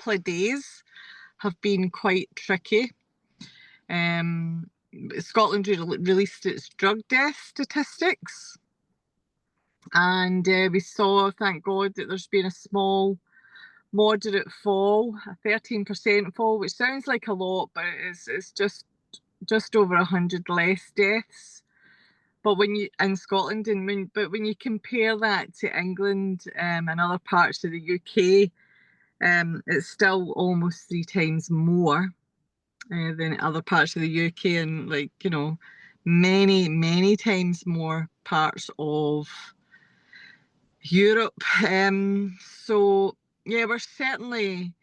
couple of days have been quite tricky. Scotland released its drug death statistics, and we saw, thank God, that there's been a small moderate fall, a 13% fall, which sounds like a lot, but it's just over 100 less deaths. But when you in Scotland, but when you compare that to England and other parts of the UK, it's still almost 3 times more than other parts of the UK, and like, you know, many times more parts of Europe. So yeah, we're certainly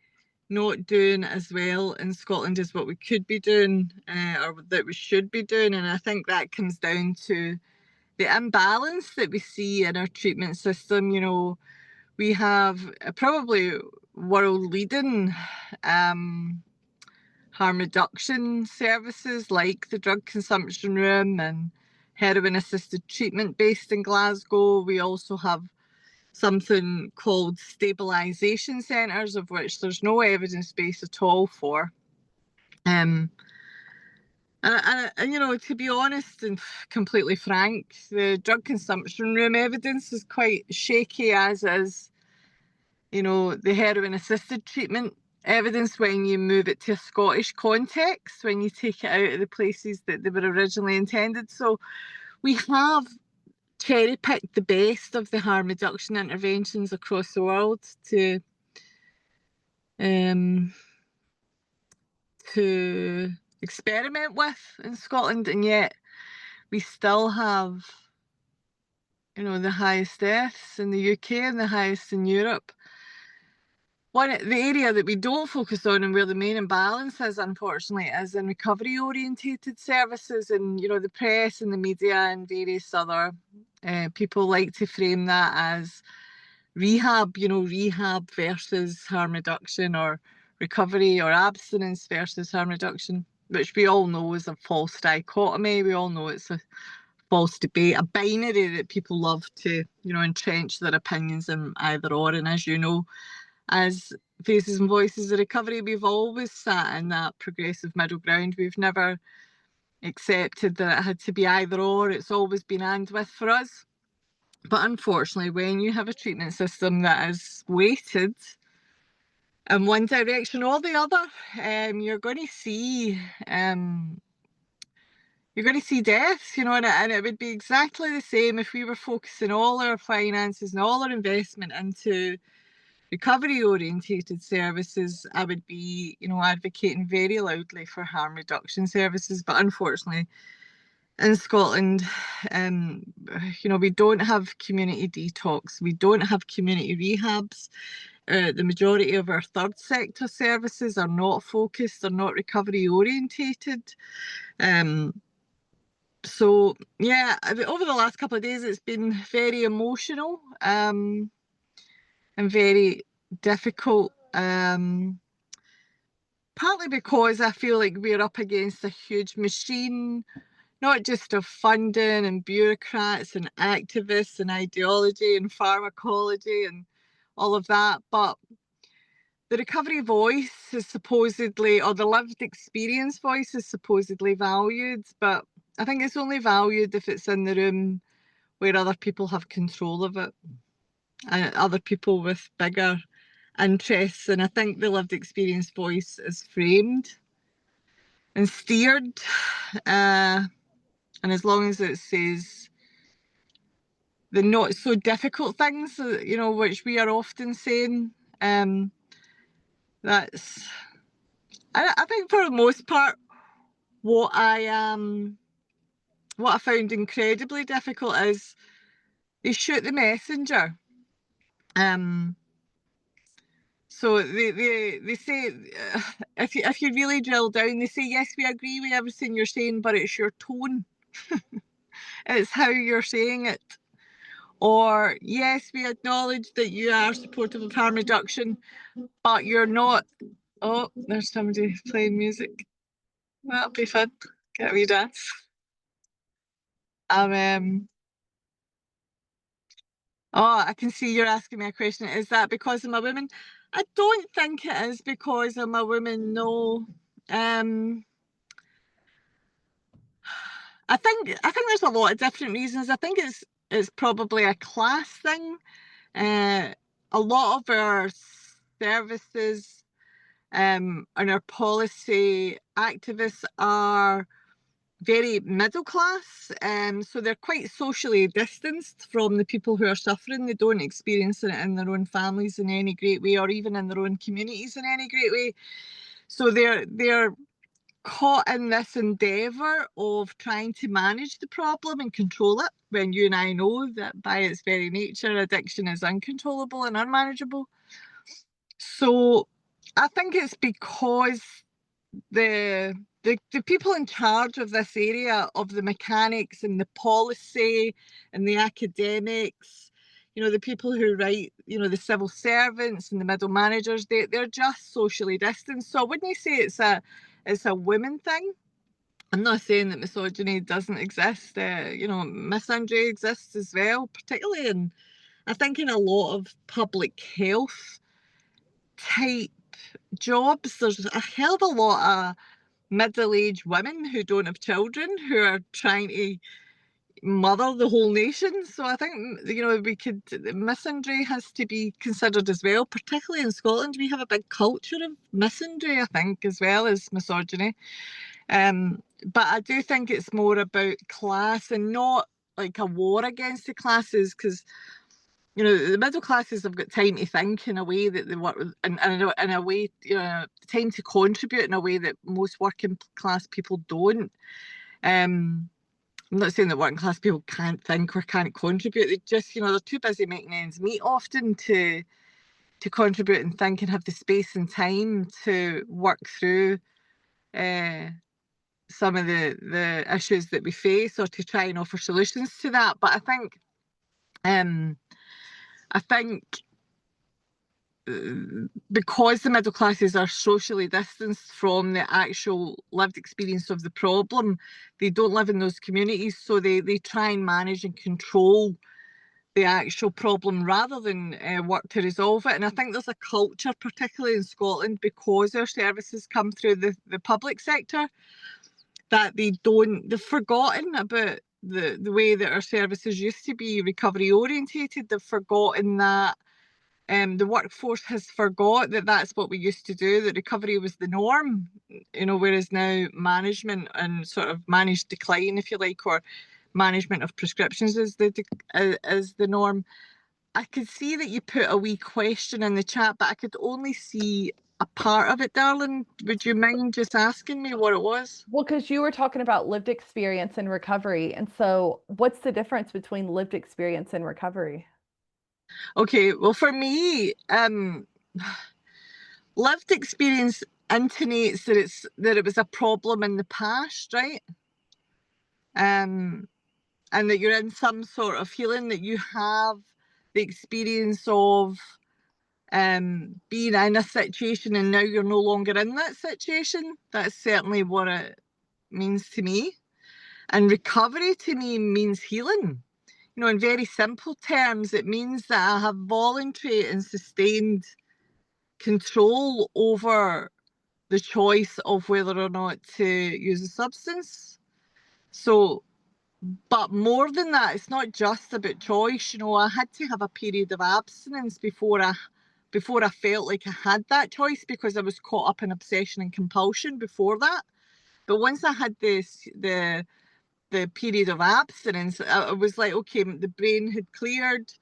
not doing as well in Scotland as what we could be doing, or that we should be doing. And I think that comes down to the imbalance that we see in our treatment system. You know, we have probably world leading harm reduction services like the drug consumption room and heroin assisted treatment based in Glasgow. We also have something called stabilisation centres, of which there's no evidence base at all for. And you know, to be honest and completely frank, the drug consumption room evidence is quite shaky, as is, you know, the heroin assisted treatment evidence when you move it to a Scottish context, when you take it out of the places that they were originally intended. So we have cherry picked the best of the harm reduction interventions across the world to experiment with in Scotland, and yet we still have, you know, the highest deaths in the UK and the highest in Europe. The area that we don't focus on and where the main imbalance is, unfortunately, is in recovery orientated services. And, you know, the press and the media and various other people like to frame that as rehab, you know, rehab versus harm reduction, or recovery or abstinence versus harm reduction, which we all know is a false dichotomy. We all know it's a false debate, a binary that people love to, you know, entrench their opinions in either or. And as you know, as Faces and Voices of Recovery, we've always sat in that progressive middle ground. We've never accepted that it had to be either or. It's always been and with for us. But unfortunately, when you have a treatment system that is weighted in one direction or the other, you're going to see deaths, you know, and it would be exactly the same if we were focusing all our finances and all our investment into recovery orientated services. I would be, you know, advocating very loudly for harm reduction services. But unfortunately, in Scotland, you know, we don't have community detox, we don't have community rehabs. The majority of our third sector services are not focused, they're not recovery orientated. So yeah, over the last couple of days, it's been very emotional and very difficult, partly because I feel like we're up against a huge machine, not just of funding and bureaucrats and activists and ideology and pharmacology and all of that, but the recovery voice is supposedly, or the lived experience voice is supposedly valued, but I think it's only valued if it's in the room where other people have control of it, and other people with bigger interests. And I think the lived experience voice is framed and steered, and as long as it says the not so difficult things, you know, which we are often saying, that's, I think for the most part, what I found incredibly difficult is they shoot the messenger. So they say, if you really drill down, they say, yes, we agree with everything you're saying, but it's your tone. It's how you're saying it. Or, yes, we acknowledge that you are supportive of harm reduction, but you're not. Oh, there's somebody playing music. That'll be fun. Get a wee dance. Oh, I can see you're asking me a question. Is that because I'm a woman? I don't think it is because I'm a woman, no. I think there's a lot of different reasons. I think it's probably a class thing. A lot of our services and our policy activists are very middle class, so they're quite socially distanced from the people who are suffering. They don't experience it in their own families in any great way, or even in their own communities in any great way. So they're caught in this endeavour of trying to manage the problem and control it, when you and I know that by its very nature, addiction is uncontrollable and unmanageable. So I think it's because the people in charge of this area, of the mechanics and the policy and the academics, the people who write, the civil servants and the middle managers, they're just socially distanced. So I wouldn't say it's a women thing. I'm not saying that misogyny doesn't exist. Misandry exists as well, particularly in, I think, in a lot of public health type jobs. There's a hell of a lot of middle-aged women who don't have children who are trying to mother the whole nation. So I think, misandry has to be considered as well, particularly in Scotland. We have a big culture of misandry, I think, as well as misogyny. But I do think it's more about class and not like a war against the classes, because the middle classes have got time to think in a way that they work with, and in a way, time to contribute in a way that most working class people don't. I'm not saying that working class people can't think or can't contribute. They just, they're too busy making ends meet often to contribute and think and have the space and time to work through some of the issues that we face, or to try and offer solutions to that. But I think because the middle classes are socially distanced from the actual lived experience of the problem, they don't live in those communities, so they try and manage and control the actual problem rather than work to resolve it. And I think there's a culture, particularly in Scotland, because our services come through the public sector, that they've forgotten about the way that our services used to be recovery orientated. They've forgotten that the workforce has forgot that that's what we used to do, that recovery was the norm, whereas now management and sort of managed decline, if you like, or management of prescriptions is the norm. I could see that you put a wee question in the chat, but I could only see a part of it, darling. Would you mind just asking me what it was? Well, because you were talking about lived experience and recovery. And so what's the difference between lived experience and recovery? Okay, well, for me, lived experience intonates that it was a problem in the past, right? And that you're in some sort of feeling, that you have the experience of being in a situation and now you're no longer in that situation. That's certainly what it means to me. And recovery to me means healing. In very simple terms, it means that I have voluntary and sustained control over the choice of whether or not to use a substance. So, but more than that, it's not just about choice. I had to have a period of abstinence before I felt like I had that choice, because I was caught up in obsession and compulsion before that. But once I had the period of abstinence, I was like, okay, the brain had cleared,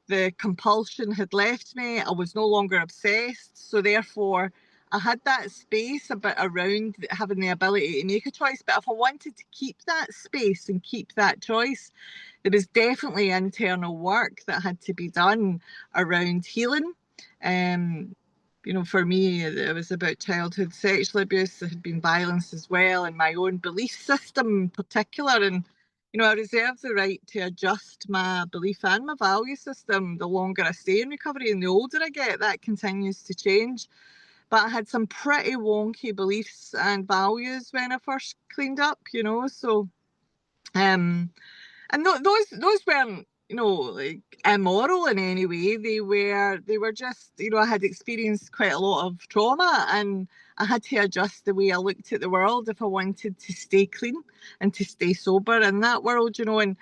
the compulsion had left me, I was no longer obsessed. So therefore, I had that space a bit around having the ability to make a choice. But if I wanted to keep that space and keep that choice, there was definitely internal work that had to be done around healing. For me, it was about childhood sexual abuse. There had been violence as well, and my own belief system in particular. And, I reserve the right to adjust my belief and my value system the longer I stay in recovery, and the older I get, that continues to change. But I had some pretty wonky beliefs and values when I first cleaned up, so and those weren't like immoral in any way. They were just, I had experienced quite a lot of trauma, and I had to adjust the way I looked at the world if I wanted to stay clean and to stay sober in that world, and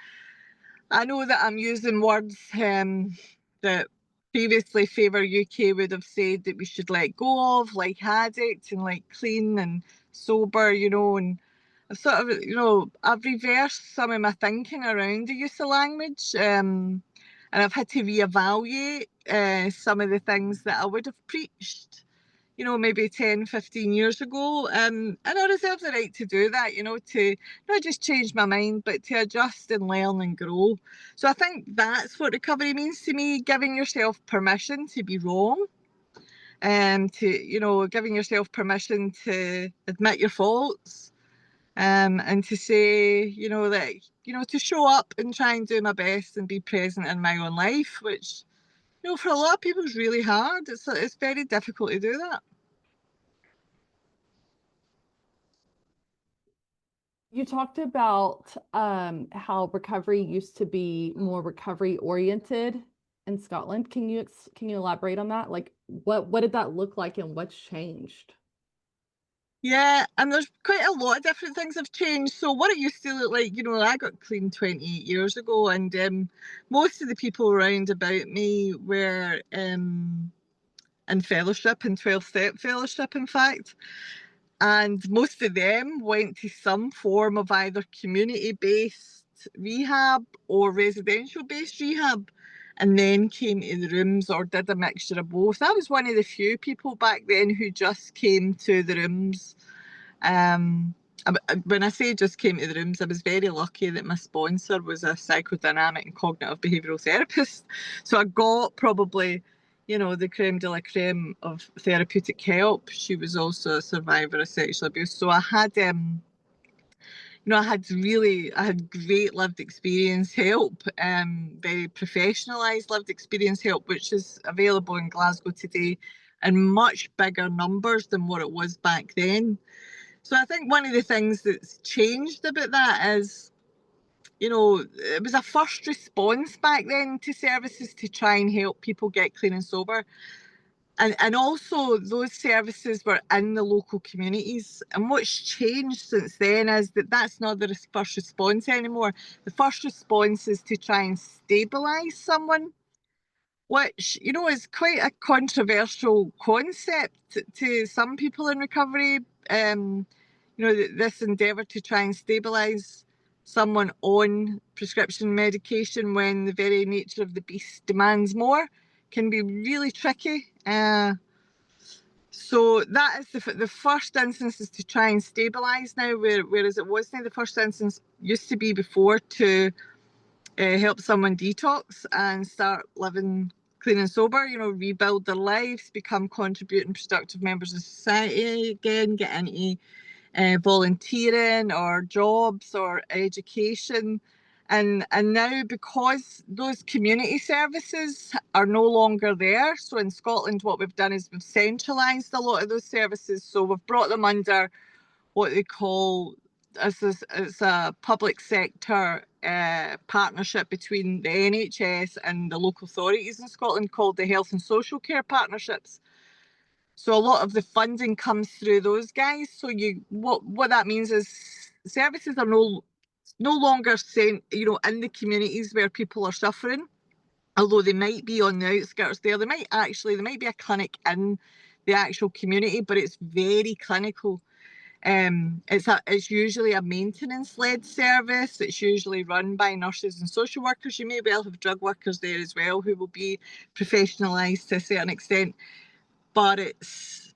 I know that I'm using words that previously Favour UK would have said that we should let go of, like addict and like clean and sober, and I've sort of, I've reversed some of my thinking around the use of language, and I've had to reevaluate some of the things that I would have preached, maybe 10, 15 years ago. And I reserve the right to do that, to not just change my mind, but to adjust and learn and grow. So I think that's what recovery means to me, giving yourself permission to be wrong, giving yourself permission to admit your faults, and to say, that, to show up and try and do my best and be present in my own life, which, for a lot of people is really hard. It's very difficult to do that. You talked about how recovery used to be more recovery oriented in Scotland. Can you elaborate on that? Like what did that look like and what's changed? Yeah, and there's quite a lot of different things have changed. So what it used to look like, I got clean 28 years ago, and most of the people around about me were in fellowship, in 12-step fellowship, in fact. And most of them went to some form of either community-based rehab or residential-based rehab, and then came to the rooms or did a mixture of both. I was one of the few people back then who just came to the rooms. Um, when I say just came to the rooms, I was very lucky that my sponsor was a psychodynamic and cognitive behavioural therapist. So I got probably, the creme de la creme of therapeutic help. She was also a survivor of sexual abuse. So I had, I had great lived experience help, very professionalised lived experience help, which is available in Glasgow today in much bigger numbers than what it was back then. So I think one of the things that's changed about that is, it was a first response back then to services to try and help people get clean and sober. And also those services were in the local communities. And what's changed since then is that that's not the first response anymore. The first response is to try and stabilise someone, which, is quite a controversial concept to some people in recovery. This endeavour to try and stabilise someone on prescription medication when the very nature of the beast demands more can be really tricky. So that is the first instance, is to try and stabilise now, whereas it wasn't. The first instance used to be before to help someone detox and start living clean and sober, rebuild their lives, become contributing productive members of society again, get into volunteering or jobs or education. And now, because those community services are no longer there, so in Scotland what we've done is we've centralised a lot of those services. So we've brought them under what they call, it's a public sector partnership between the NHS and the local authorities in Scotland, called the Health and Social Care Partnerships. So a lot of the funding comes through those guys. So what that means is services are no longer sent, in the communities where people are suffering, although they might be on the outskirts there. There might be a clinic in the actual community, but it's very clinical. It's usually a maintenance-led service. It's usually run by nurses and social workers. You may well have drug workers there as well, who will be professionalised to a certain extent, but it's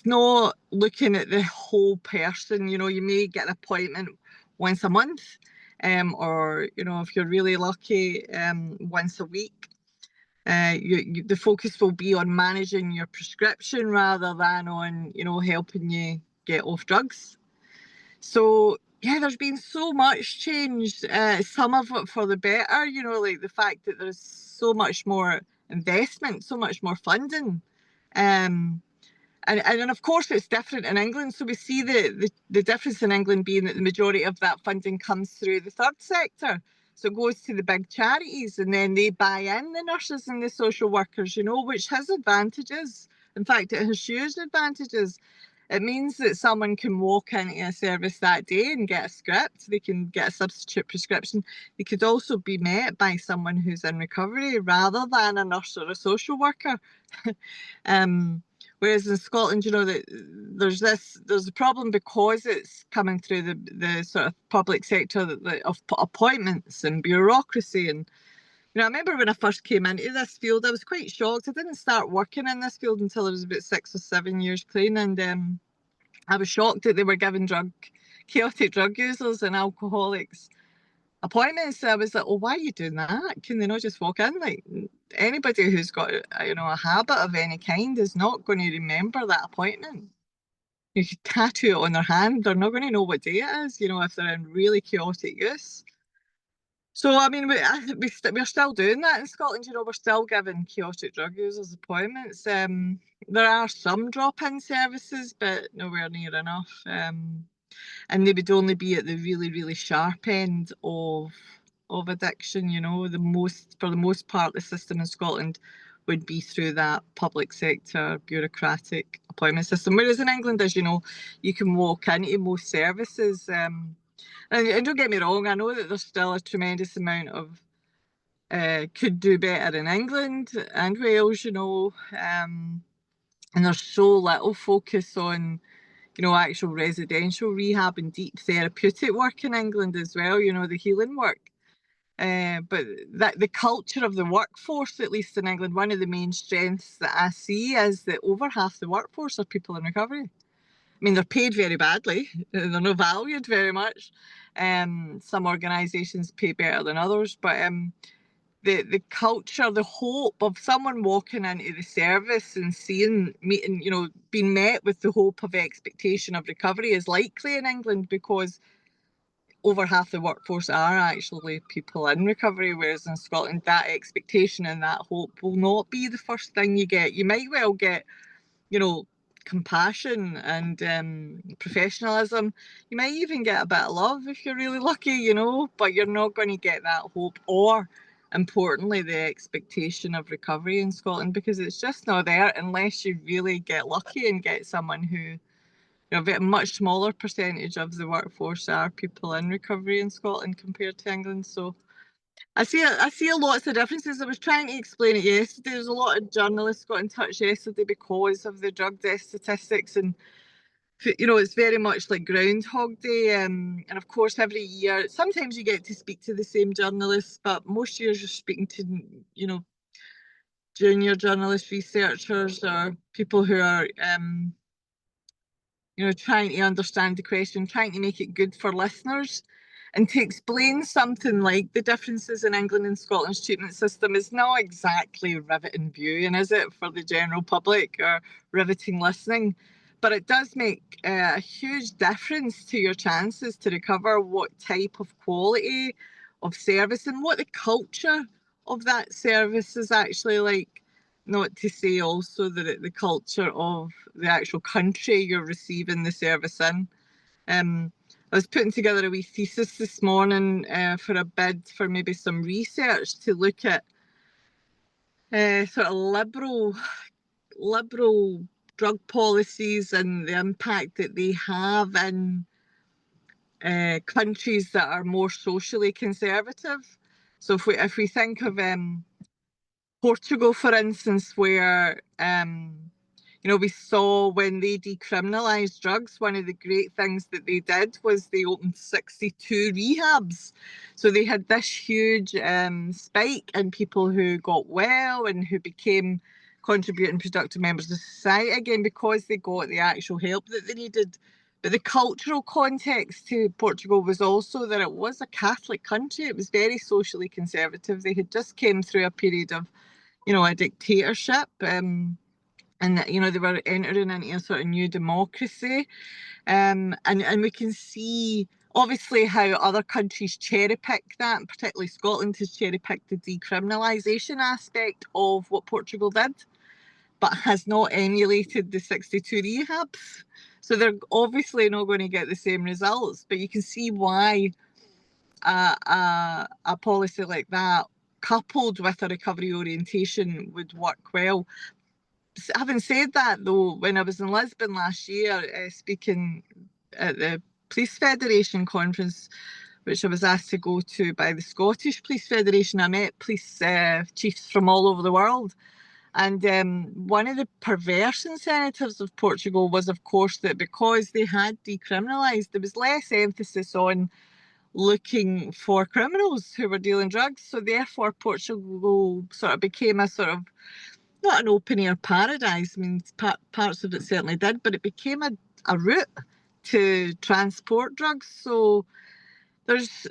not looking at the whole person. You may get an appointment once a month, or if you're really lucky, once a week. The focus will be on managing your prescription rather than on helping you get off drugs. So yeah, there's been so much change, some of it for the better, like the fact that there's so much more investment, so much more funding. And of course it's different in England. So we see the difference in England being that the majority of that funding comes through the third sector. So it goes to the big charities, and then they buy in the nurses and the social workers, which has advantages. In fact, it has huge advantages. It means that someone can walk into a service that day and get a script. They can get a substitute prescription. They could also be met by someone who's in recovery rather than a nurse or a social worker. Whereas in Scotland, that there's a problem because it's coming through the sort of public sector of appointments and bureaucracy. And I remember when I first came into this field, I was quite shocked. I didn't start working in this field until I was about 6 or 7 years clean, and I was shocked that they were giving chaotic drug users and alcoholics appointments. I was like, "Oh, why are you doing that? Can they not just walk in?" Like, anybody who's got a habit of any kind is not going to remember that appointment. You could tattoo it on their hand; they're not going to know what day it is. If they're in really chaotic use. So, I mean, we're still doing that in Scotland. We're still giving chaotic drug users appointments. There are some drop-in services, but nowhere near enough. And they would only be at the really, really sharp end of addiction. For the most part, the system in Scotland would be through that public sector bureaucratic appointment system. Whereas in England, as you know, you can walk into most services. And don't get me wrong, I know that there's still a tremendous amount of could do better in England and Wales, and there's so little focus on, actual residential rehab and deep therapeutic work in England as well, the healing work. But that the culture of the workforce, at least in England, one of the main strengths that I see is that over half the workforce are people in recovery. I mean, they're paid very badly. They're not valued very much. Some organisations pay better than others, but the culture, the hope of someone walking into the service and being met with the hope of expectation of recovery is likely in England because over half the workforce are actually people in recovery, whereas in Scotland that expectation and that hope will not be the first thing you get. You might well get compassion and professionalism. You might even get a bit of love if you're really lucky, but you're not going to get that hope or, importantly, the expectation of recovery in Scotland, because it's just not there unless you really get lucky and get someone who, a much smaller percentage of the workforce are people in recovery in Scotland compared to England. So I see lots of differences. I was trying to explain it yesterday. There's a lot of journalists got in touch yesterday because of the drug death statistics, and it's very much like Groundhog Day. And of course, every year, sometimes you get to speak to the same journalists, but most years you're speaking to junior journalist researchers or people who are trying to understand the question, trying to make it good for listeners. And to explain something like the differences in England and Scotland's treatment system is not exactly riveting viewing, is it, for the general public, or riveting listening? But it does make a huge difference to your chances to recover, what type of quality of service and what the culture of that service is actually like. Not to say also that the culture of the actual country you're receiving the service in. I was putting together a wee thesis this morning for a bid for maybe some research to look at sort of liberal drug policies and the impact that they have in countries that are more socially conservative. So if we think of Portugal, for instance, where we saw when they decriminalised drugs, one of the great things that they did was they opened 62 rehabs. So they had this huge spike in people who got well and who became contributing productive members of society again because they got the actual help that they needed. But the cultural context to Portugal was also that it was a Catholic country. It was very socially conservative. They had just came through a period of a dictatorship, and they were entering into a sort of new democracy, and we can see obviously how other countries cherry pick that, and particularly Scotland has cherry picked the decriminalisation aspect of what Portugal did, but has not emulated the 62 rehabs. So they're obviously not going to get the same results, but you can see why a policy like that, coupled with a recovery orientation, would work well. Having said that, though, when I was in Lisbon last year, speaking at the Police Federation conference, which I was asked to go to by the Scottish Police Federation, I met police chiefs from all over the world. And one of the perverse incentives of Portugal was, of course, that because they had decriminalised, there was less emphasis on looking for criminals who were dealing drugs. So therefore, Portugal sort of became a sort of, not an open air paradise. I mean, parts of it certainly did, but it became a route to transport drugs. So there's,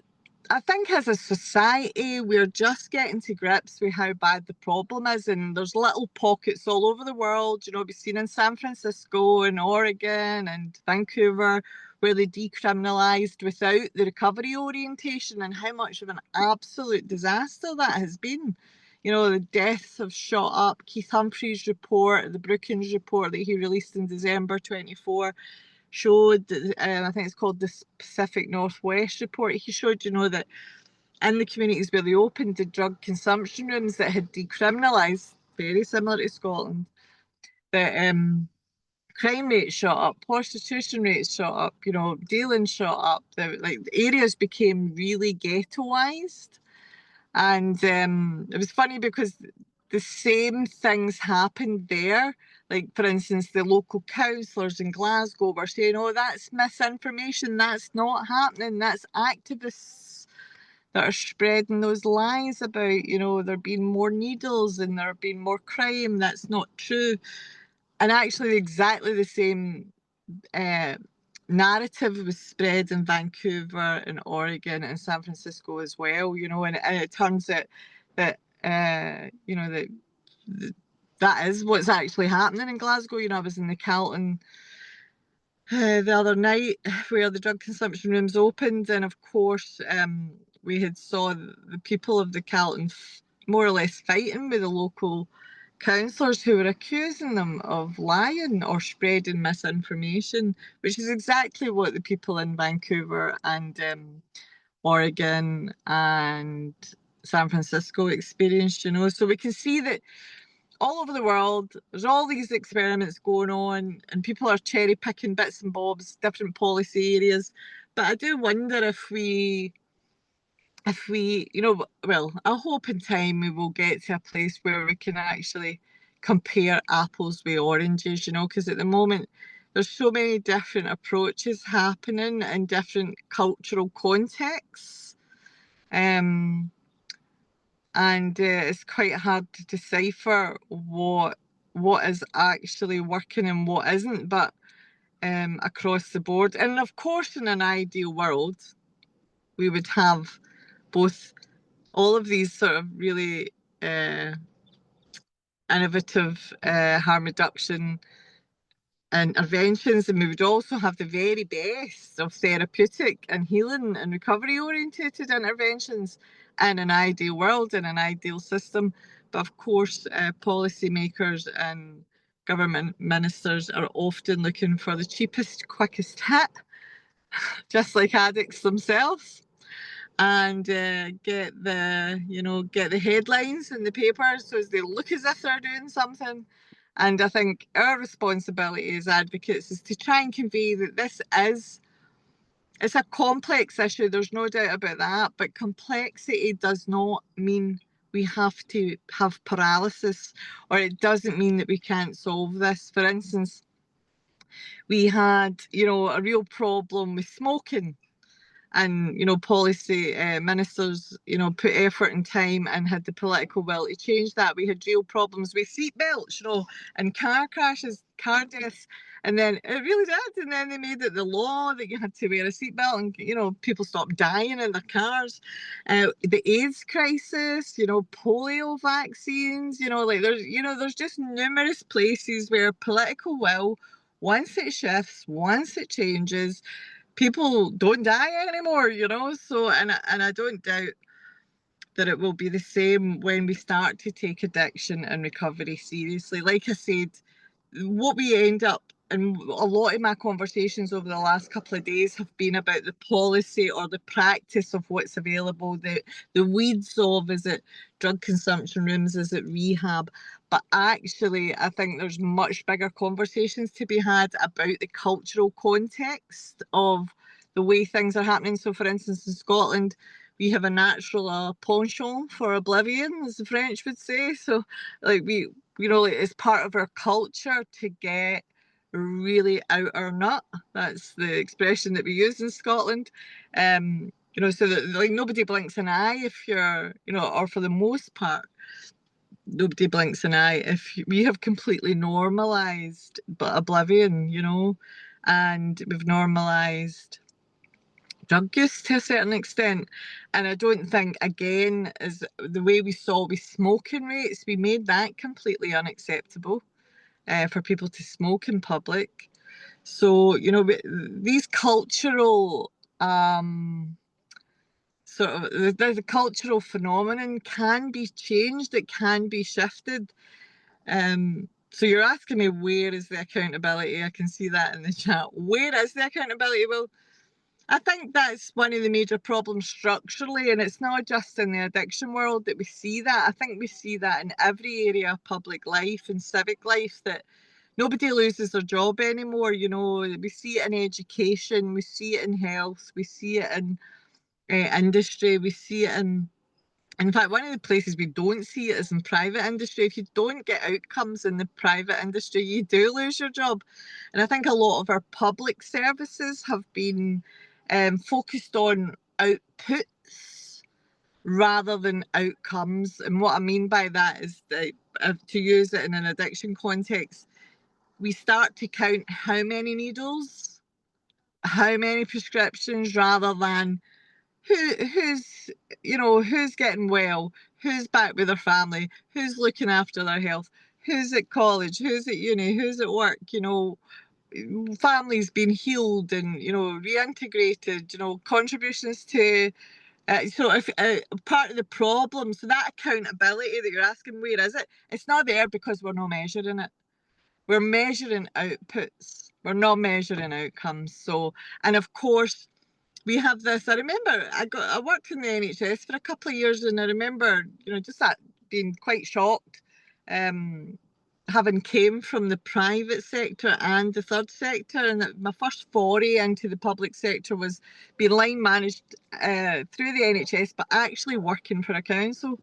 I think as a society, we're just getting to grips with how bad the problem is. And there's little pockets all over the world, you know, we've seen in San Francisco and Oregon and Vancouver, where they decriminalised without the recovery orientation, and how much of an absolute disaster that has been. You know, the deaths have shot up. Keith Humphrey's report, the Brookings report that he released in December 24, showed, I think it's called the Pacific Northwest report, he showed, you know, that in the communities where they opened the drug consumption rooms that had decriminalised, very similar to Scotland, that crime rates shot up, prostitution rates shot up, you know, dealing shot up, the areas became really ghettoised. And it was funny because the same things happened there. Like, for instance, the local councillors in Glasgow were saying, oh, that's misinformation, that's not happening, that's activists that are spreading those lies about, you know, there being more needles and there being more crime. That's not true. And actually, exactly the same narrative was spread in Vancouver and Oregon and San Francisco as well, you know, and it turns out that, you know, that is what's actually happening in Glasgow. You know, I was in the Carlton the other night where the drug consumption rooms opened, and of course we had saw the people of the Carlton more or less fighting with the local councillors who were accusing them of lying or spreading misinformation, which is exactly what the people in Vancouver and Oregon and San Francisco experienced, you know. So we can see that all over the world, there's all these experiments going on, and people are cherry picking bits and bobs, different policy areas. But I do wonder if we, you know, well, I hope in time we will get to a place where we can actually compare apples with oranges, you know, because at the moment there's so many different approaches happening in different cultural contexts. And it's quite hard to decipher what is actually working and what isn't, but across the board. And of course, in an ideal world, we would have both all of these sort of really innovative harm reduction interventions, and we would also have the very best of therapeutic and healing and recovery orientated interventions in an ideal world, in an ideal system. But of course, policymakers and government ministers are often looking for the cheapest, quickest hit, just like addicts themselves, and get the headlines in the papers so as they look as if they're doing something. And I think our responsibility as advocates is to try and convey that it's a complex issue, there's no doubt about that, but complexity does not mean we have to have paralysis, or it doesn't mean that we can't solve this. For instance, we had, you know, a real problem with smoking, and, you know, policy ministers, you know, put effort and time and had the political will to change that. We had real problems with seatbelts, you know, and car crashes, car deaths, and then it really did. And then they made it the law that you had to wear a seatbelt, and, you know, people stopped dying in their cars. The AIDS crisis, you know, polio vaccines, you know, like there's just numerous places where political will, once it shifts, once it changes, people don't die anymore, you know. So, and I don't doubt that it will be the same when we start to take addiction and recovery seriously. Like I said, what we end up and a lot of my conversations over the last couple of days have been about the policy or the practice of what's available, the weeds of, is it drug consumption rooms, is it rehab? But actually, I think there's much bigger conversations to be had about the cultural context of the way things are happening. So, for instance, in Scotland, we have a natural penchant for oblivion, as the French would say. So, like, like, it's part of our culture to get really out our nut. That's the expression that we use in Scotland. So that, like, nobody blinks an eye if you're, or for the most part, nobody blinks an eye if we have completely normalized but oblivion, and we've normalized drug use to a certain extent. And I don't think, again, as the way we saw with smoking rates, we made that completely unacceptable for people to smoke in public. So, these cultural sort of the cultural phenomenon can be changed, it can be shifted. So you're asking me, where is the accountability? I can see that in the chat. Where is the accountability? Well, I think that's one of the major problems structurally, and it's not just in the addiction world that we see that. I think we see that in every area of public life and civic life, that nobody loses their job anymore. We see it in education, we see it in health, we see it in industry, we see it in fact, one of the places we don't see it is in private industry. If you don't get outcomes in the private industry, you do lose your job. And I think a lot of our public services have been focused on outputs rather than outcomes. And what I mean by that is that, to use it in an addiction context, we start to count how many needles, how many prescriptions, rather than who's getting well, who's back with their family, who's looking after their health, who's at college, who's at uni, who's at work, families being healed and reintegrated, contributions to if part of the problem. So that accountability that you're asking, where is it? It's not there because we're not measuring it. We're measuring outputs, we're not measuring outcomes. So, and of course, we have this. I remember I worked in the NHS for a couple of years, and I remember, just that being quite shocked, having came from the private sector and the third sector, and that my first foray into the public sector was being line managed through the NHS, but actually working for a council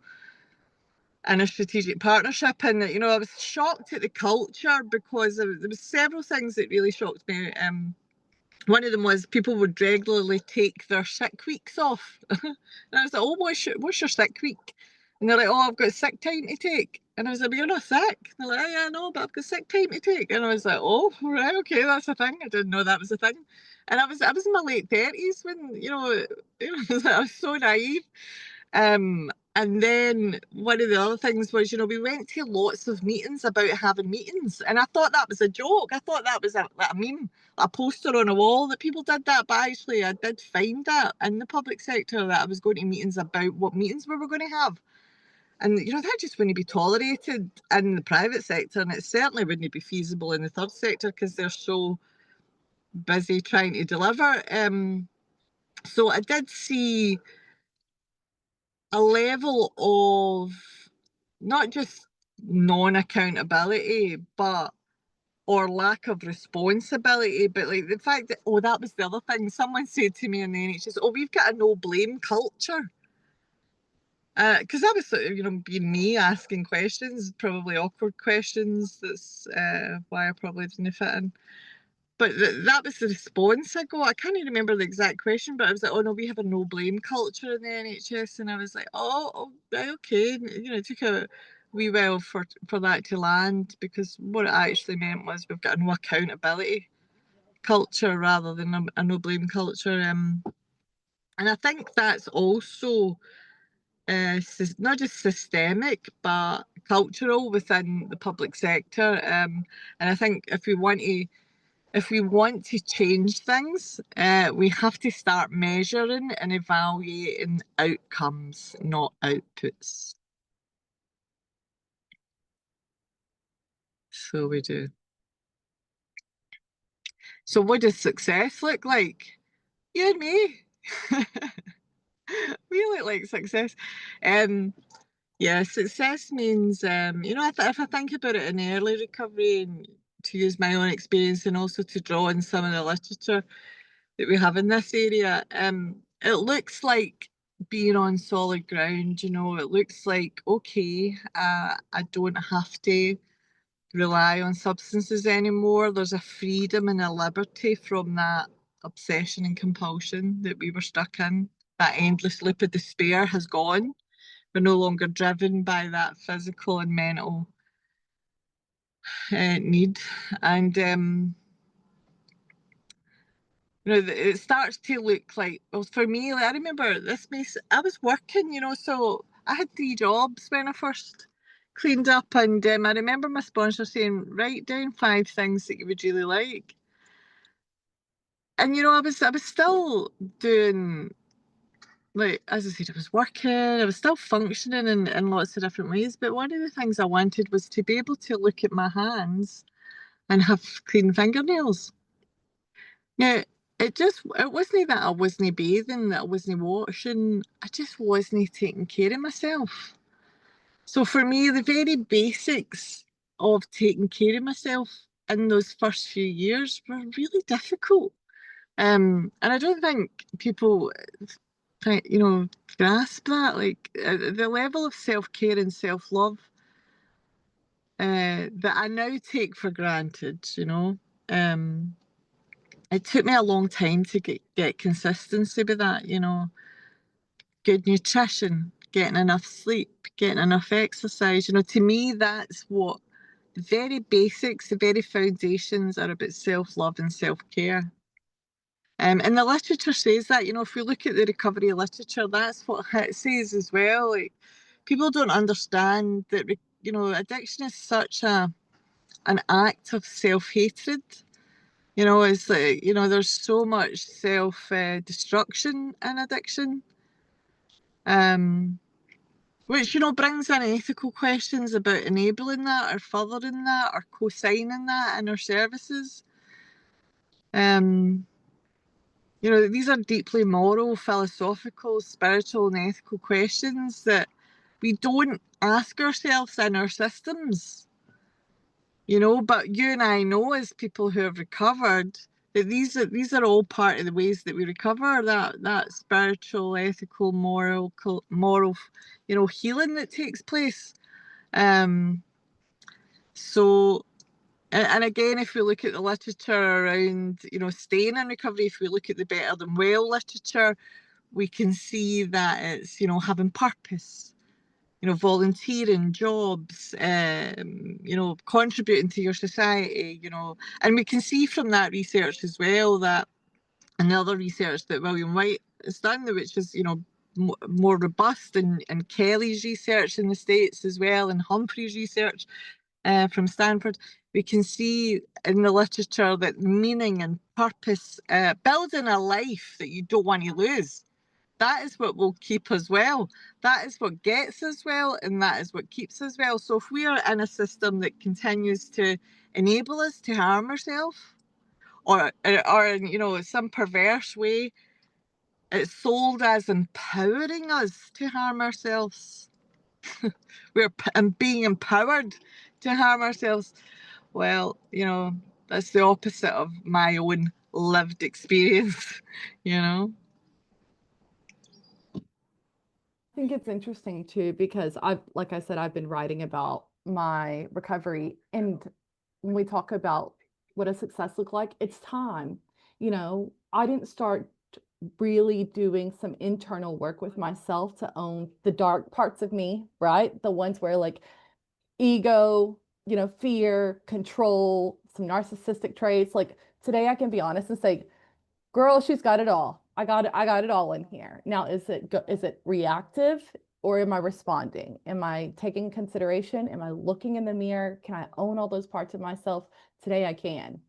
in a strategic partnership. And I was shocked at the culture, because there was several things that really shocked me. One of them was people would regularly take their sick weeks off. And I was like, oh, what's your sick week? And they're like, oh, I've got sick time to take. And I was like, but you're not sick. And they're like, oh, yeah, no, but I've got sick time to take. And I was like, oh, right, okay, that's a thing. I didn't know that was a thing. And I was in my late 30s when, I was so naive. And then one of the other things was, we went to lots of meetings about having meetings. And I thought that was a joke. I thought that was a meme, a poster on a wall that people did that. But actually, I did find that in the public sector, that I was going to meetings about what meetings we were going to have. And, that just wouldn't be tolerated in the private sector. And it certainly wouldn't be feasible in the third sector, because they're so busy trying to deliver. So I did see a level of not just non-accountability, or lack of responsibility, but like the fact that, that was the other thing. Someone said to me in the NHS, we've got a no blame culture. Because that was sort of, being me asking questions, probably awkward questions. That's why I probably didn't fit in. But that was the response I got. I can't even remember the exact question, but I was like, oh no, we have a no blame culture in the NHS. And I was like, oh right, okay. It took a wee while for that to land, because what it actually meant was we've got a no accountability culture rather than a no blame culture. And I think that's also not just systemic, but cultural within the public sector. And I think if we want to change things, we have to start measuring and evaluating outcomes, not outputs. So we do. So what does success look like? You and me. We look like success. Um, yeah, success means, if I think about it in early recovery, and to use my own experience and also to draw on some of the literature that we have in this area, it looks like being on solid ground. It looks like, okay, I don't have to rely on substances anymore. There's a freedom and a liberty from that obsession and compulsion that we were stuck in. That endless loop of despair has gone. We're no longer driven by that physical and mental need. And, it starts to look like, well, for me, like, I remember I was working, so I had 3 jobs when I first cleaned up. And I remember my sponsor saying, write down 5 things that you would really like. And, I was still doing, like, as I said, I was working, I was still functioning in lots of different ways. But one of the things I wanted was to be able to look at my hands and have clean fingernails. Now, it wasn't that I wasn't bathing, that I wasn't washing, I just wasn't taking care of myself. So for me, the very basics of taking care of myself in those first few years were really difficult. And I don't think people grasp that. Like, the level of self-care and self-love that I now take for granted. Um, it took me a long time to get consistency with that. Good nutrition, getting enough sleep, getting enough exercise. To me, that's what the very basics, the very foundations are about self-love and self-care. And the literature says that. If we look at the recovery literature, that's what it says as well. Like, people don't understand that, addiction is such an act of self-hatred. It's like, there's so much self-destruction in addiction, um, which, brings in ethical questions about enabling that or furthering that or co-signing that in our services. Um, these are deeply moral, philosophical, spiritual, and ethical questions that we don't ask ourselves in our systems. But you and I know, as people who have recovered, that these are all part of the ways that we recover, that spiritual, ethical, moral, healing that takes place. Um, so, and again, if we look at the literature around, staying in recovery, if we look at the Better Than Well literature, we can see that it's, having purpose, volunteering, jobs, contributing to your society, and we can see from that research as well that another research that William White has done, which is, more robust, and Kelly's research in the States as well, and Humphrey's research from Stanford, we can see in the literature that meaning and purpose, building a life that you don't want to lose, that is what will keep us well. That is what gets us well, and that is what keeps us well. So if we are in a system that continues to enable us to harm ourselves, or in, some perverse way, it's sold as empowering us to harm ourselves. We're being empowered to harm ourselves. Well, that's the opposite of my own lived experience, you know. I think it's interesting too because like I said, I've been writing about my recovery, and when we talk about what does success look like, it's time. I didn't start really doing some internal work with myself to own the dark parts of me, right? The ones where, like, ego, fear, control, some narcissistic traits. Like, today I can be honest and say, girl, she's got it all. I got it all in here. Now, is it reactive, or am I responding? Am I taking consideration? Am I looking in the mirror? Can I own all those parts of myself? Today I can.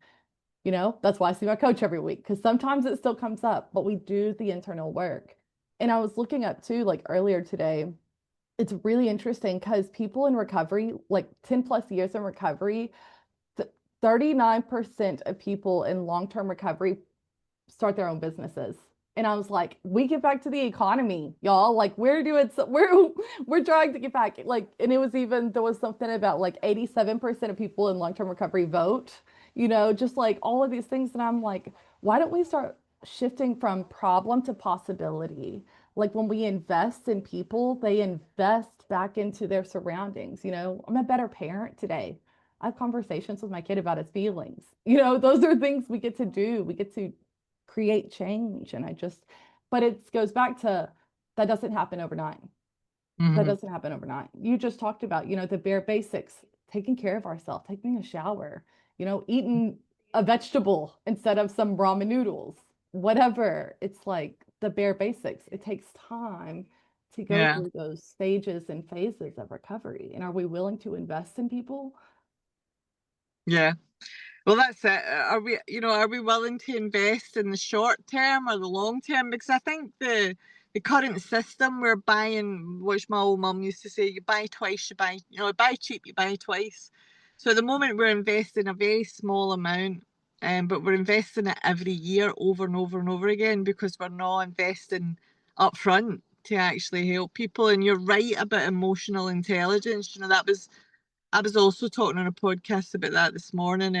That's why I see my coach every week, because sometimes it still comes up, but we do the internal work. And I was looking up too, like earlier today, it's really interesting because people in recovery, like 10 plus years in recovery, 39% of people in long-term recovery start their own businesses. And I was like, we get back to the economy, y'all. Like we're doing so we're trying to get back. Like, and it was even there was something about like 87% of people in long-term recovery vote, just like all of these things. And I'm like, why don't we start shifting from problem to possibility? Like when we invest in people, they invest back into their surroundings. I'm a better parent today. I have conversations with my kid about his feelings. Those are things we get to do. We get to create change. And but it goes back to that doesn't happen overnight. That doesn't happen overnight. You just talked about, the bare basics, taking care of ourselves, taking a shower, eating a vegetable instead of some ramen noodles, whatever. It's like the bare basics. It takes time to go Yeah. through those stages and phases of recovery. And are we willing to invest in people? Yeah. Well, that's it. Are we willing to invest in the short term or the long term? Because I think the current system we're buying, which my old mum used to say, you buy twice, buy cheap, you buy twice. So at the moment we're investing a very small amount, but we're investing it every year over and over and over again because we're not investing up front to actually help people. And you're right about emotional intelligence. I was also talking on a podcast about that this morning.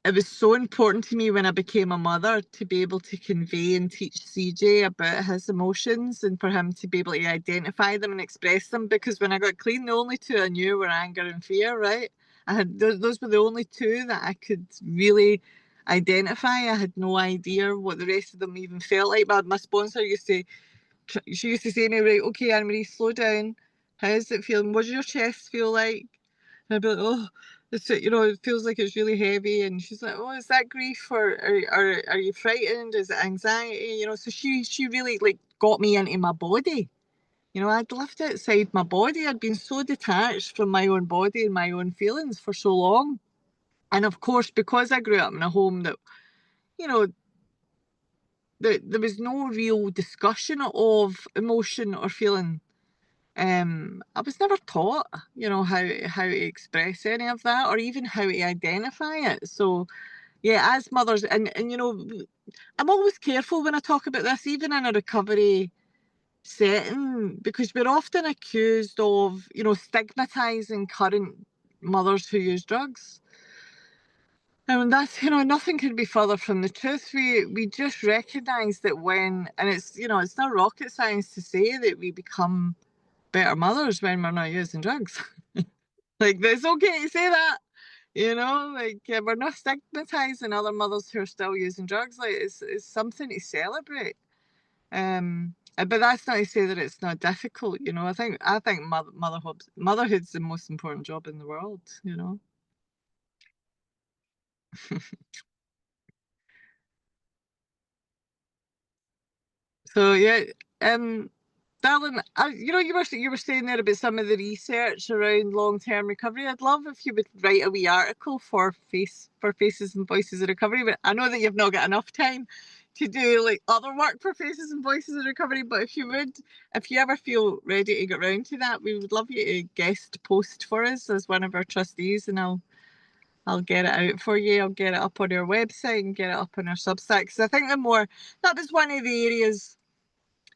It was so important to me when I became a mother to be able to convey and teach CJ about his emotions and for him to be able to identify them and express them. Because when I got clean, the only two I knew were anger and fear, right? I had those were the only two that I could really identify. I had no idea what the rest of them even felt like. But my sponsor she used to say to me, right, okay, Annemarie, slow down. How's it feeling? What does your chest feel like? And I'd be like, oh, it feels like it's really heavy. And she's like, oh, is that grief or are you frightened? Is it anxiety? So she really like got me into my body. I'd lived outside my body. I'd been so detached from my own body and my own feelings for so long. And of course, because I grew up in a home that, you know, there was no real discussion of emotion or feeling. I was never taught, how to express any of that or even how to identify it. So yeah, as mothers, and I'm always careful when I talk about this, even in a recovery setting, because we're often accused of, stigmatizing current mothers who use drugs. And that's, nothing could be further from the truth. We just recognise that and it's not rocket science to say that we become better mothers when we're not using drugs. Like, it's okay to say that, we're not stigmatizing other mothers who are still using drugs. Like, it's something to celebrate. But that's not to say that it's not difficult. I think motherhood's the most important job in the world. So yeah, um, darling, you were saying there about some of the research around long term recovery. I'd love if you would write a wee article for Faces and Voices of Recovery. But I know that you've not got enough time to do like other work for Faces and Voices of Recovery. But if you ever feel ready to get round to that, we would love you to guest post for us as one of our trustees, and I'll get it out for you. I'll get it up on our website and get it up on our Substack. Because I think that was one of the areas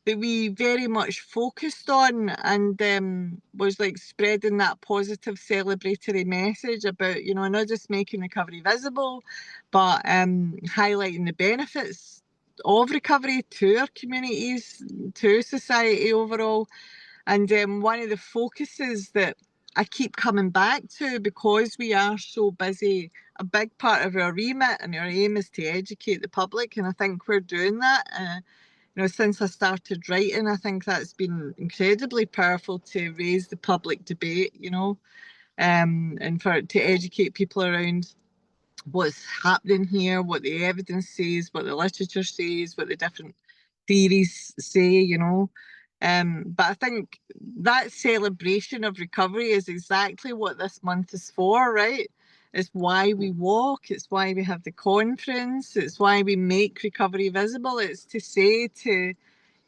that we very much focused on, and was like spreading that positive celebratory message about, not just making recovery visible, but highlighting the benefits of recovery to our communities, to society overall. And one of the focuses that I keep coming back to, because we are so busy, a big part of our remit and our aim is to educate the public, and I think we're doing that. Since I started writing, I think that's been incredibly powerful to raise the public debate, and to educate people around what's happening here, what the evidence says, what the literature says, what the different theories say. But I think that celebration of recovery is exactly what this month is for, right? It's why we walk, it's why we have the conference, it's why we make recovery visible. It's to say to,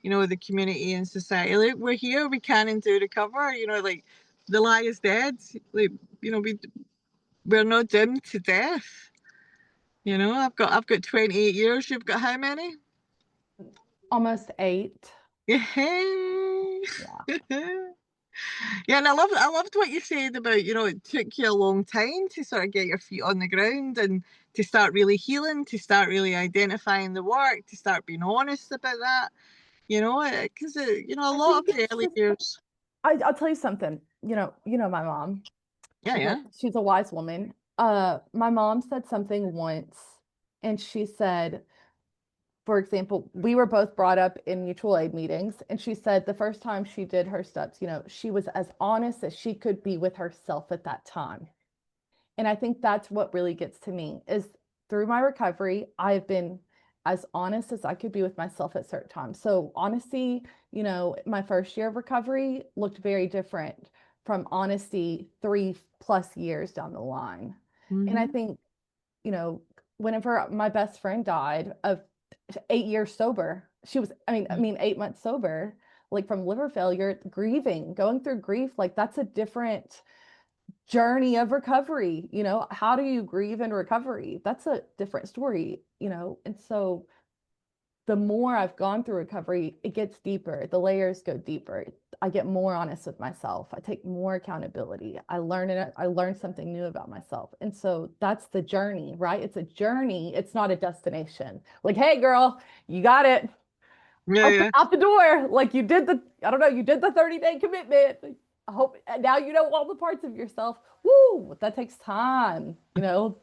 the community and society, look, we're here, we can and do recover, like the lie is dead. Like, we we're not doomed to death. You know, I've got 28 years. You've got how many? Almost 8. Yeah. Yeah. Yeah, and I loved what you said about, you know, it took you a long time to sort of get your feet on the ground and to start really healing, to start really identifying the work, to start being honest about that, you know, because you know, a I lot think of the it's early just, years. I'll tell you something. My mom. Yeah, yeah. She's a wise woman. My mom said something once, and she said, for example, we were both brought up in mutual aid meetings, and she said the first time she did her steps, she was as honest as she could be with herself at that time. And I think that's what really gets to me is through my recovery, I've been as honest as I could be with myself at certain times. So honesty, my first year of recovery looked very different from honesty 3+ years down the line. And I Mm-hmm. think, you know, whenever my best friend died of 8 years sober, she was, I mean, 8 months sober, like from liver failure, grieving, going through grief, like that's a different journey of recovery. How do you grieve in recovery? That's a different story. And so the more I've gone through recovery, it gets deeper, the layers go deeper. I get more honest with myself, I take more accountability, I learn something new about myself. And so that's the journey, right? It's a journey, it's not a destination. Like, hey girl, you got it, Yeah, yeah. out the door. Like you did I don't know, you did the 30-day commitment. I hope now you know all the parts of yourself. Woo, that takes time, don't,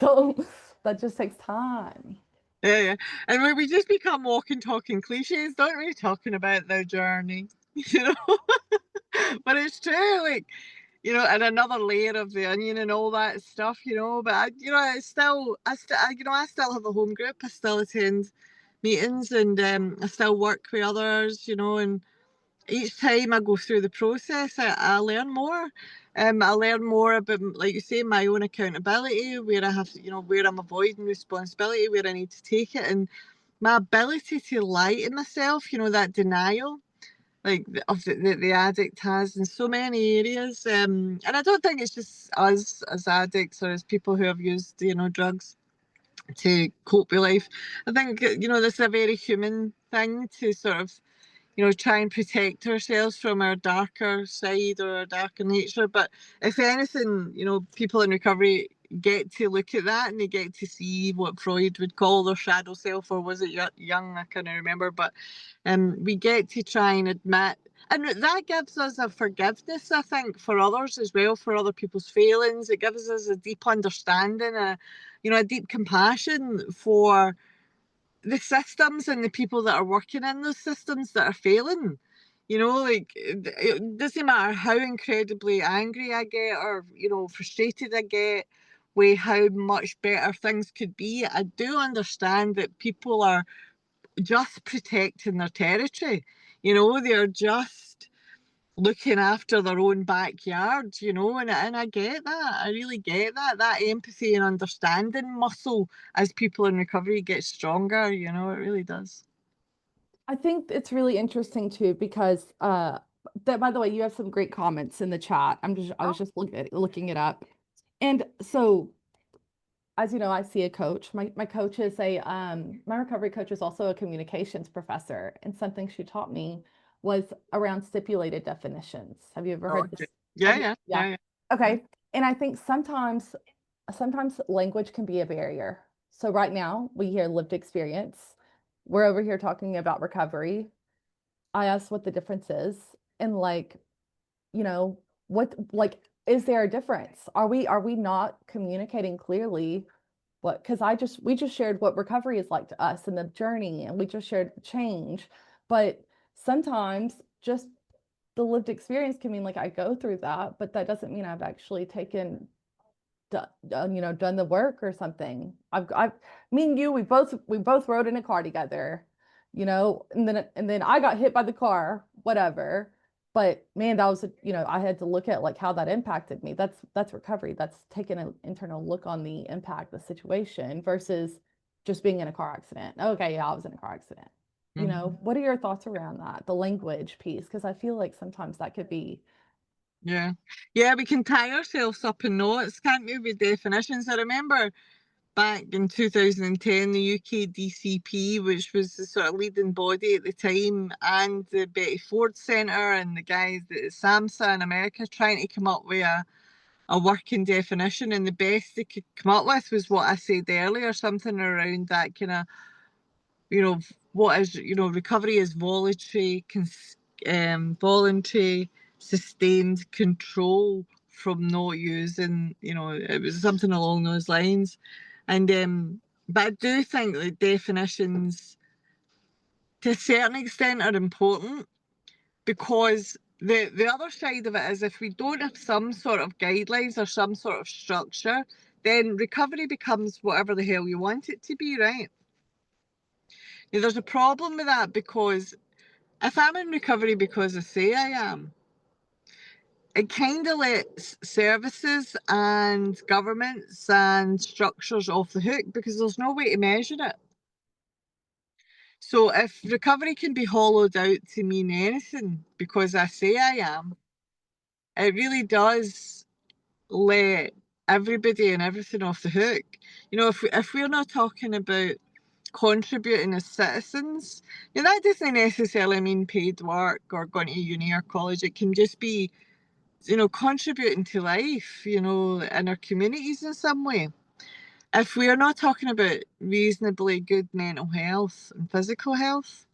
that just takes time. Yeah, yeah. And we just become walking, talking cliches, don't we? Talking about their journey, you know. But it's true, like, you know, and another layer of the onion and all that stuff, you know. But you know, you know, I still have a home group. I still attend meetings, and I still work with others, you know. And each time I go through the process, I learn more. I learn more about, like you say, my own accountability, where I have, you know, where I'm avoiding responsibility, where I need to take it, and my ability to lie to myself, you know, that denial like the addict has in so many areas. And I don't think it's just us as addicts or as people who have used, you know, drugs to cope with life. I think, you know, this is a very human thing to sort of, you know, try and protect ourselves from our darker side or our darker nature. But if anything, you know, people in recovery get to look at that and they get to see what Freud would call their shadow self, or was it Young? I can't remember. But we get to try and admit. And that gives us a forgiveness, I think, for others as well, for other people's failings. It gives us a deep understanding, you know, a deep compassion for the systems and the people that are working in those systems that are failing. You know, like it doesn't matter how incredibly angry I get or, you know, frustrated I get with how much better things could be. I do understand that people are just protecting their territory. You know, they're just looking after their own backyard, you know, and I get that. I really get that. That empathy and understanding muscle as people in recovery get stronger, you know, it really does. I think it's really interesting too because that, by the way, you have some great comments in the chat. I was Oh, just looking it up. And so, as you know, I see a coach. My coach is my recovery coach is also a communications professor, and something she taught me was around stipulated definitions. Have you ever heard this? okay. Yeah, yeah, Yeah. yeah, yeah. Mhm. Okay. And I think sometimes language can be a barrier. So right now we hear lived experience. We're over here talking about recovery. I asked what the difference is, and like, you know, what, like, is there a difference? Are we not communicating clearly what, because we just shared what recovery is like to us and the journey, and we just shared change. But sometimes just the lived experience can mean like I go through that, but that doesn't mean I've actually done the work or something. Me and you, we both rode in a car together, and then I got hit by the car, whatever. But man, that was, I had to look at like how that impacted me. That's recovery. That's taking an internal look on the impact of the situation versus just being in a car accident. Okay, yeah, I was in a car accident. Mhm. What are your thoughts around that? The language piece, because I feel like sometimes that could be Yeah. Yeah, we can tie ourselves up in knots, can't we, with definitions? I remember back in 2010, the UK DCP, which was the sort of leading body at the time, and the Betty Ford Centre and the guys at SAMHSA in America trying to come up with a working definition, and the best they could come up with was what I said earlier, something around that kind of, what is, recovery is voluntary, sustained control from not using, it was something along those lines. And but I do think that definitions to a certain extent are important, because the other side of it is, if we don't have some sort of guidelines or some sort of structure, then recovery becomes whatever the hell you want it to be, right? Now, there's a problem with that, because if I'm in recovery because I say I am, it kind of lets services and governments and structures off the hook, because there's no way to measure it. So if recovery can be hollowed out to mean anything because I say I am, it really does let everybody and everything off the hook. If we're not talking about contributing as citizens, that doesn't necessarily mean paid work or going to uni or college. It can just be, contributing to life, in our communities in some way. If we are not talking about reasonably good mental health and physical health,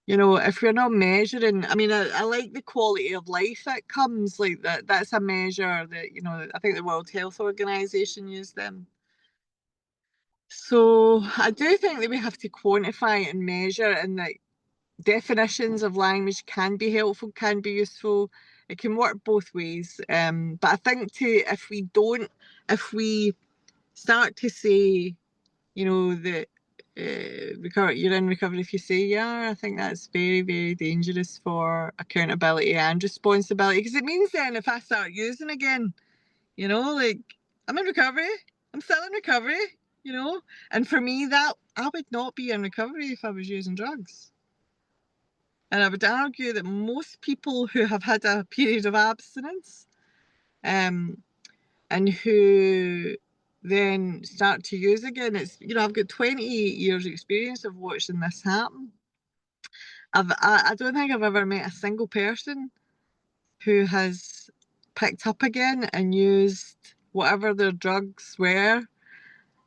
if we're not measuring, I like the quality of life that comes, like that's a measure that, I think the World Health Organization used them. So I do think that we have to quantify and measure, and that definitions of language can be helpful, can be useful. It can work both ways. But I think if we start to say, that you're in recovery if you say you are, I think that's very, very dangerous for accountability and responsibility. Because it means then if I start using again, like, I'm in recovery, I'm still in recovery, and for me, that I would not be in recovery if I was using drugs. And I would argue that most people who have had a period of abstinence, and who then start to use again, I've got 28 years experience of watching this happen. I don't think I've ever met a single person who has picked up again and used whatever their drugs were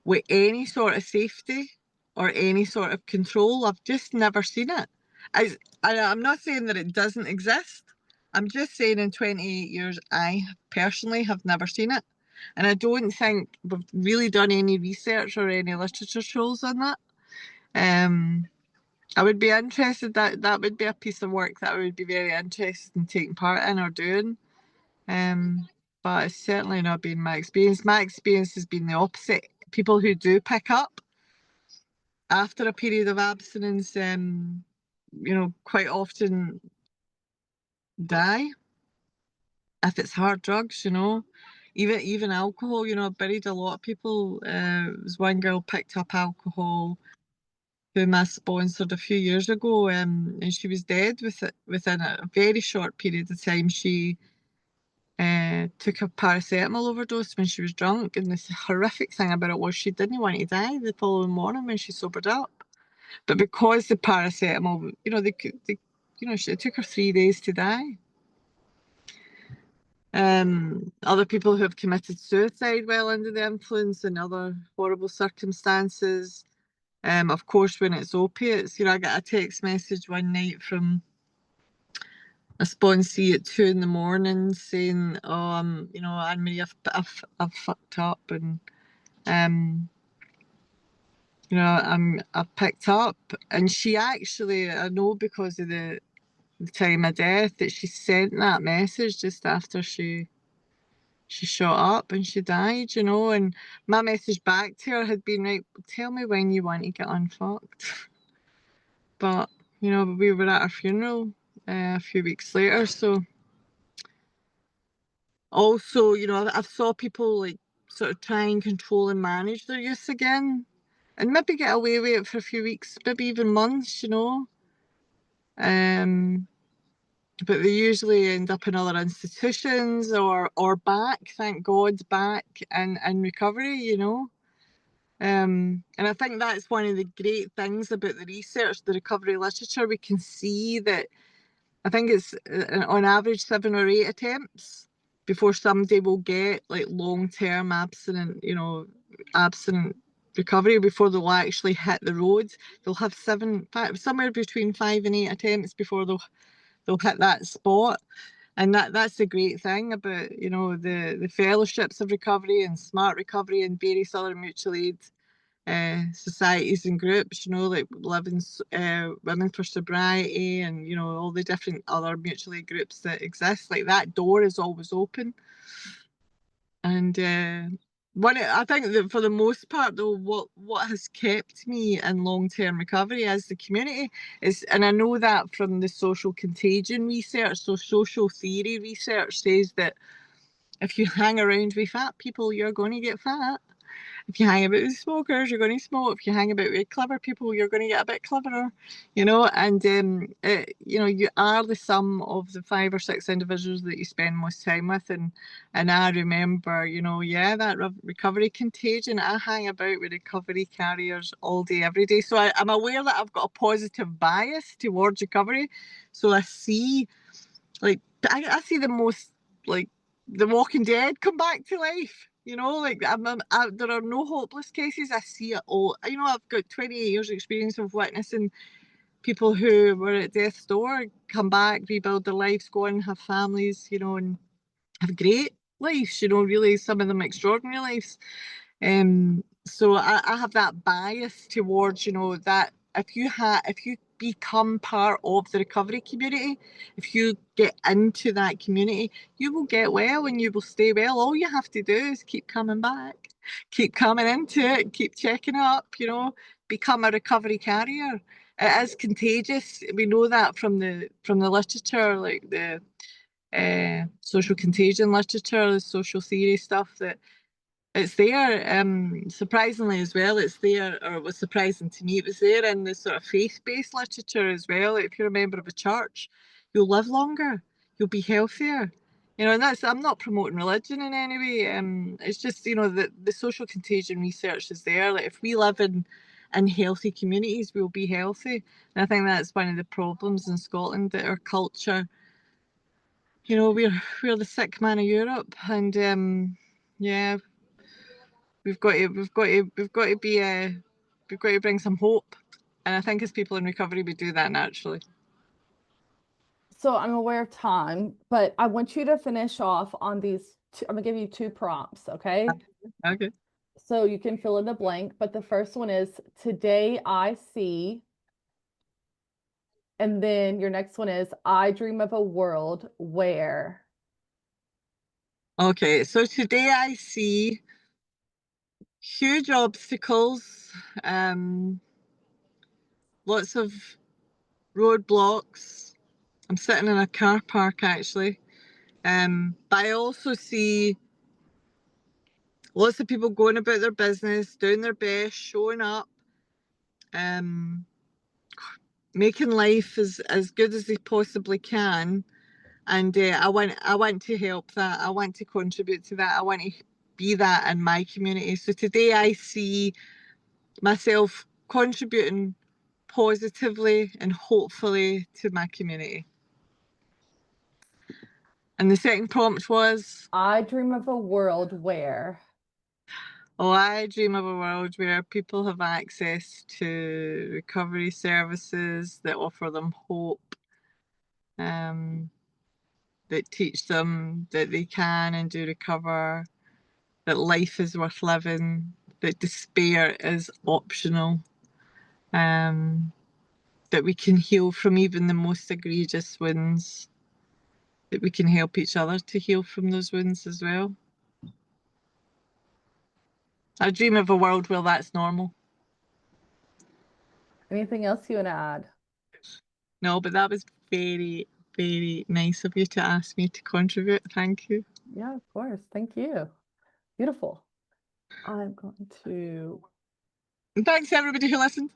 with any sort of safety or any sort of control. I've just never seen it. I'm not saying that it doesn't exist. I'm just saying in 28 years, I personally have never seen it. And I don't think we've really done any research or any literature shows on that. I would be interested, that would be a piece of work that I would be very interested in taking part in or doing. But it's certainly not been my experience. My experience has been the opposite. People who do pick up after a period of abstinence, quite often die if it's hard drugs, Even alcohol, I buried a lot of people. There was one girl picked up alcohol whom I sponsored a few years ago, and she was dead within a very short period of time. She took a paracetamol overdose when she was drunk, and the horrific thing about it was she didn't want to die the following morning when she sobered up. But because the paracetamol, it took her 3 days to die. Other people who have committed suicide while under the influence and other horrible circumstances. Of course, when it's opiates, I got a text message one night from a sponsee at 2 a.m. saying, "Oh, Annemarie, I've fucked up, and I've picked up." And she actually, I know because of the time of death, that she sent that message just after she shot up and she died, and my message back to her had been, right, tell me when you want to get unfucked. But, we were at her funeral a few weeks later, so also, I've saw people like sort of try and control and manage their use again and maybe get away with it for a few weeks, maybe even months, um, but they usually end up in other institutions or back, thank God, back in recovery, you know. And I think that's one of the great things about the research, the recovery literature. We can see that I think it's on average 7 or 8 attempts before somebody will get like long-term abstinent recovery, before they'll actually hit the road. They'll have somewhere between 5 and 8 attempts before they'll hit that spot. And that's the great thing about, you know, the fellowships of recovery and smart recovery and various other mutual aid societies and groups, you know, like Women for Sobriety, and, you know, all the different other mutual aid groups that exist. Like, that door is always open. And I think that for the most part, though, what has kept me in long-term recovery is the community. And I know that from the social contagion research. So social theory research says that if you hang around with fat people, you're going to get fat. If you hang about with smokers, you're going to smoke. If you hang about with clever people, you're going to get a bit cleverer, you know. And you know, you are the sum of the 5 or 6 individuals that you spend most time with. And I remember, you know, yeah, that recovery contagion. I hang about with recovery carriers all day, every day. So I'm aware that I've got a positive bias towards recovery. So I see, like, I see the most, like, the Walking Dead come back to life. You know, like, there are no hopeless cases. I see it all. You know, I've got 28 years experience of witnessing people who were at death's door come back, rebuild their lives, go on, have families, you know, and have great lives, you know, really, some of them extraordinary lives. So I have that bias towards, you know, that if you become part of the recovery community, if you get into that community, you will get well and you will stay well. All you have to do is keep coming back, keep coming into it, keep checking up, you know, become a recovery carrier. It is contagious. We know that from the literature, like the social contagion literature, the social theory stuff, that it's there. Surprisingly as well, it's there, or it was surprising to me, it was there in the sort of faith-based literature as well. Like, if you're a member of a church, you'll live longer, you'll be healthier. You know, and I'm not promoting religion in any way. It's just, you know, the social contagion research is there. Like, if we live in healthy communities, we'll be healthy. And I think that's one of the problems in Scotland, that our culture, you know, we're the sick man of Europe, and yeah, we've got to bring some hope, and I think as people in recovery, we do that naturally. So I'm aware of time, but I want you to finish off on these I'm gonna give you 2 prompts, okay? Okay. So you can fill in the blank, but the first one is, today I see, and then your next one is, I dream of a world where. Okay, so today I see huge obstacles, lots of roadblocks. I'm sitting in a car park, actually, but I also see lots of people going about their business, doing their best, showing up, making life as good as they possibly can. And I want to help that. I want to contribute to that. I want to be that in my community. So today I see myself contributing positively and hopefully to my community. And the second prompt was, I dream of a world where. oh, I dream of a world where people have access to recovery services that offer them hope, that teach them that they can and do recover, that life is worth living, that despair is optional, that we can heal from even the most egregious wounds, that we can help each other to heal from those wounds as well. I dream of a world where that's normal. Anything else you want to add? No, but that was very, very nice of you to ask me to contribute. Thank you. Yeah, of course. Thank you. Beautiful. I'm going to. And thanks everybody who listened.